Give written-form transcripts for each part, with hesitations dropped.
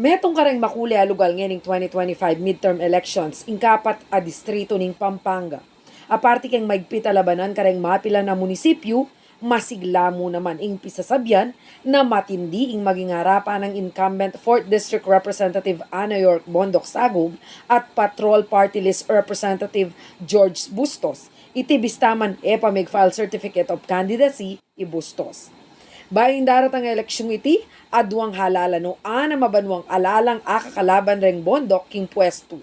Metong kareng makuli alugal ngayon 2025 midterm elections ing kapat a distrito ning Pampanga. Aparte keng maigpit a labanan kareng mapila na munisipyo, masigla mo naman ing pisasabyan na matindi ing maging harapan ng incumbent 4th District Representative Rimpy Bondoc at Patrol Party List Representative George Bustos. Iti bistaman pamig-file certificate of candidacy i Bustos. Baing daratang eleksyong iti, adwang halala no ana mabanwang alalang akakalaban reng Bondoc king pwesto.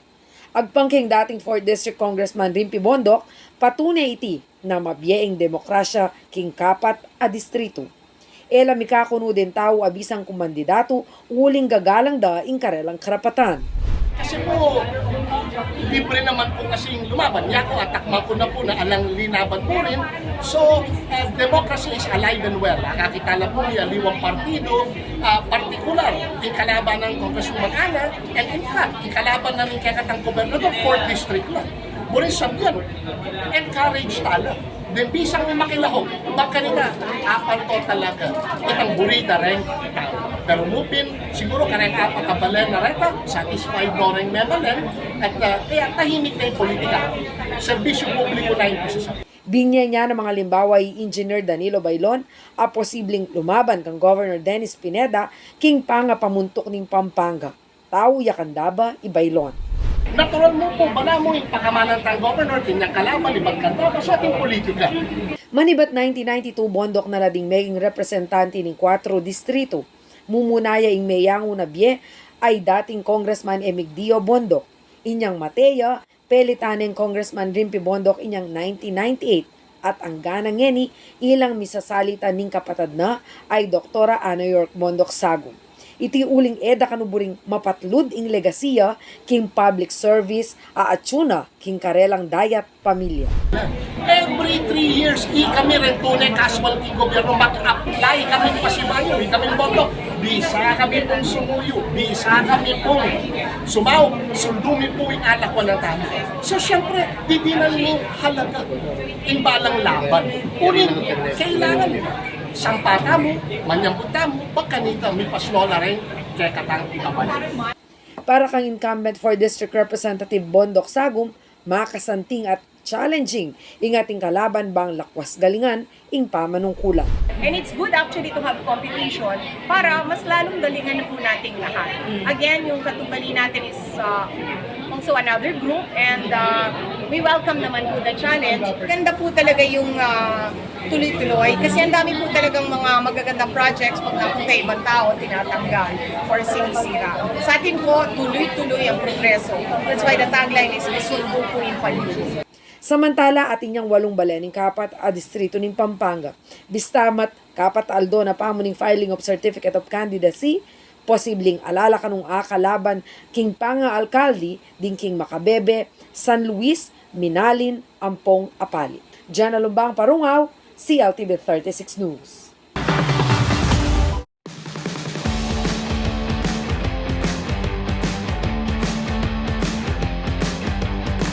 Agpangking dating 4th District Congressman Rimpy Bondoc, patune iti na mabyeing demokrasya king kapat a distritu. Ela mikakuno din tao abisang kumandidato uling gagalang da ing karelang karapatan. Kasi po, libre naman po kasing lumaban. Yako, atakman ko na po na alang linaban po rin. So, democracy is alive and well. Nakakita po niya, liwang partido, partikular, yung kalaban ng Congresswoman Ana, and in fact, yung kalaban namin kakatang gobernador, 4th District lang. Burin sabihan, encourage tala. Then bisang makilahok, magkanita, apal to talaga. Itang burida rin, pero mupin, siguro kareng apal kabalen na reta, satisfied no rin memalen, at kaya tahimik na yung politika. Serbisyo publiko na yung pisasabi. Binya niya ng mga limbawa ay Engineer Danilo Bailon, a posibleng lumaban kang Governor Dennis Pineda, king panga pamuntok ning Pampanga. Tao yakandaba i Bailon. Natural mo po, bala mo yung pakamanan ng governor, tinyang kalaban, ibagkandaba sa ating politika. Manibat 1992, Bondoc na lading maging representante ng 4 distrito. Mumunaya ing mayango na biye ay dating Congressman Emigdio Bondoc. Inyang Mateya, pelitaneng Congressman Rimpy Bondoc inyang 1998. At ang ganang ngeni, ilang misasalita ning kapatad na ay Doktora Rimpy Bondoc Sagum. Iti uling eda kanuburing mapatlud ing legasiya king public service aatsuna king karelang dayat pamilya. Every 3 years, kami rin tunay casualty gobyerno mag-apply kami pasibayo, kami boto. Bisa kami pong sumuyo, bisa kami pong sumaw, sundumi po yung alak walang tama. So syempre, didinalming halaga, imbalang laban. Uling, kailangan sampata mo, manyambuta mo, pagkanita, may paslola rin, kaya katang ikaban. Para kang incumbent 4th District Representative Bondoc Sagum, makasanting at challenging ingating kalaban bang lakwas galingan ing pamanungkulan. And it's good actually to have competition para mas lalong galingan po nating lahat. Again, yung katumbali natin is also another group and we welcome naman po the challenge. Ganda po talaga yung tuloy-tuloy kasi ang dami po talagang mga magagandang projects pag napunta ibang tao tinatanggal or sinisira. Sa atin po, tuloy-tuloy ang progreso. That's why the tagline is isulbo po yung paligid. Samantala ating niyang 8 balening kapat a distrito ning Pampanga. Bistamat kapat aldo na pamuning filing of certificate of candidacy, posibleng alala kanung akalaban king panga alkalde ding king Makabebe, San Luis, Minalin, Ampong, Apali. Diyan Alumbang Parungaw, CLTV 36 News.